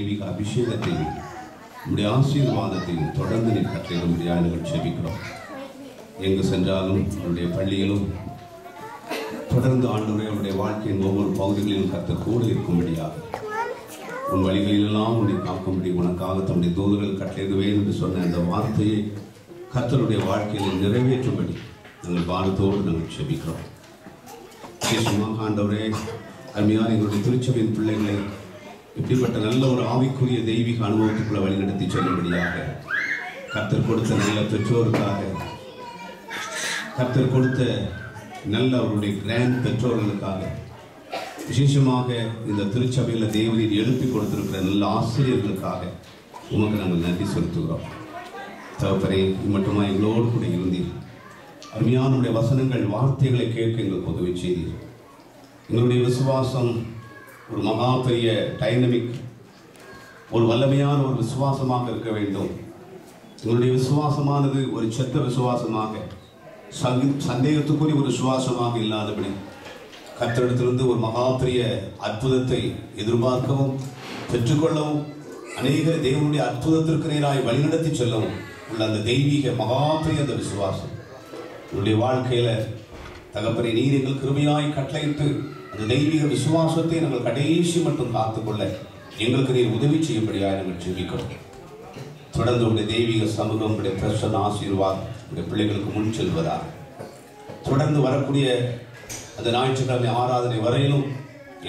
தெய்வீக அபிஷேகத்தையும் நம்முடைய ஆசீர்வாதத்தையும் தொடர்ந்து நீர் கட்டளையிடும்படியாக நாங்கள் ஜெபிக்கிறோம். எங்கு சென்றாலும் அவருடைய பள்ளியிலும் தொடர்ந்து ஆண்டவரே அவருடைய வாழ்க்கையின் ஒவ்வொரு பகுதிகளிலும் கர்த்தர் கூட இருக்கும்படியாக உன் வழிகளிலெல்லாம் உன்னை காக்கும்படி உனக்காக தம்முடைய தூதர்கள் கட்டளையிடுவேன் என்று சொன்ன அந்த வார்த்தையை கர்த்தருடைய வாழ்க்கையில் நிறைவேற்றும்படி நாங்கள் வாரத்தோடு நாங்கள் ஜெபிக்கிறோம். விசேஷமாக ஆண்டவரே அருமையான எங்களுடைய திருச்சபையின் பிள்ளைகளை இப்படிப்பட்ட நல்ல ஒரு ஆவிக்குரிய தெய்வீக அனுபவத்துக்குள்ள வழிநடத்தி செல்லும்படியாக கர்த்தர் கொடுத்த நல்ல பெற்றோருக்காக, கர்த்தர் கொடுத்த நல்ல அவருடைய கிராண்ட் பெற்றோர்களுக்காக, விசேஷமாக இந்த திருச்சபையில் தேவரீர் எழுப்பி கொடுத்திருக்கிற நல்ல ஆசிரியர்களுக்காக உமக்கு நாங்கள் நன்றி செலுத்துகிறோம். தகப்பனே, மட்டுமா எங்களோடு கூட இருந்தீர். அருமையானுடைய வசனங்கள் வார்த்தைகளை கேட்க எங்களுக்கு உதவி செய்தீர். எங்களுடைய விசுவாசம் ஒரு மகா பெரிய டைனமிக், ஒரு வல்லமையான ஒரு விசுவாசமாக இருக்க வேண்டும். எங்களுடைய விசுவாசமானது ஒரு செத்த விசுவாசமாக, சந்தேகத்துக்குரிய ஒரு விசுவாசமாக இல்லாதபடி கர்த்தரிடத்திலிருந்து ஒரு மகா பெரிய அற்புதத்தை எதிர்பார்க்கவும் பெற்றுக்கொள்ளவும் அநேக தேவனுடைய அற்புதத்திற்கு நேராய் வழிநடத்தி செல்லவும் உள்ள அந்த தெய்வீக மகா பெரிய அந்த விசுவாசம் உங்களுடைய வாழ்க்கையில தகப்பனை நீர் எங்கள் கிருபையாய் கட்டளையிட்டு அந்த தெய்வீக விசுவாசத்தை நாங்கள் கடைசி மட்டும் காத்துக்கொள்ள எங்களுக்கு நீர் உதவி செய்யும்படியாக நாங்கள் ஜெபிக்கிறோம். தொடர்ந்து உடைய தெய்வீக சமூகம், உடைய பிரசன்ன ஆசீர்வாதம் உடைய பிள்ளைகளுக்கு முன் செல்வதாக, தொடர்ந்து வரக்கூடிய அந்த ஞாயிற்றுக்கிழமை ஆராதனை வரையிலும்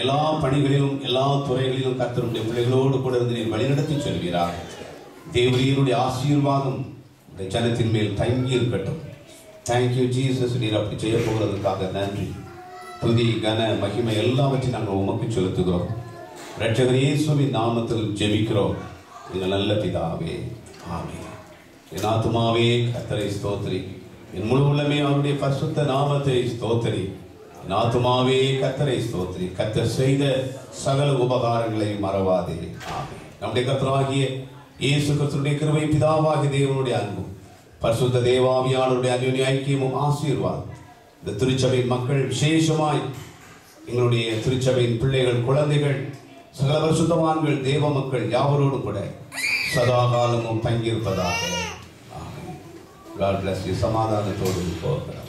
எல்லா பணிகளிலும் எல்லா துறைகளிலும் கர்த்தருடைய பிள்ளைகளோடு கூட இருந்து நீர் வழிநடத்தி செல்வீராக. தேவரீருடைய ஆசீர்வாதம் உடைய ஜனத்தின் மேல் தங்கி இருக்கட்டும். Thank you Jesus. நீர் அப்படி செய்ய போகிறதுக்காக நன்றி. துதி கன மகிமை எல்லாவற்றையும் நாங்கள் உமக்கு செலுத்துகிறோம். இரட்சகர் இயேசுவின் நாமத்தில் ஜெபிக்கிறோம் எங்கள் நல்ல பிதாவே, ஆமென். என் ஆத்துமாவே கர்த்தரை ஸ்தோத்திரி, என் முழு உள்ளமே அவருடைய பரிசுத்த நாமத்தை ஸ்தோத்திரி. என் ஆத்துமாவே கர்த்தரை ஸ்தோத்திரி, கர்த்தர் செய்த சகல உபகாரங்களை மறவாதே. ஆமென். நம்முடைய கர்த்தராகிய இயேசு கிறிஸ்துவின் கிருபை, பிதாவாகிய தேவனுடைய அன்பும் பரிசுத்த தேவாவியானவருடைய அன்யோன்ய ஐக்கியமும் ஆசீர்வாதம் இந்த திருச்சபையின் மக்கள், விசேஷமாய் எங்களுடைய திருச்சபையின் பிள்ளைகள், குழந்தைகள், சகல பரிசுத்தவான்கள், தேவ மக்கள் யாவரோடு கூட சதா காலமும் தங்கியிருப்பதாக. ஆமென். God bless you. சமாதானத்தோடு போகிறார்.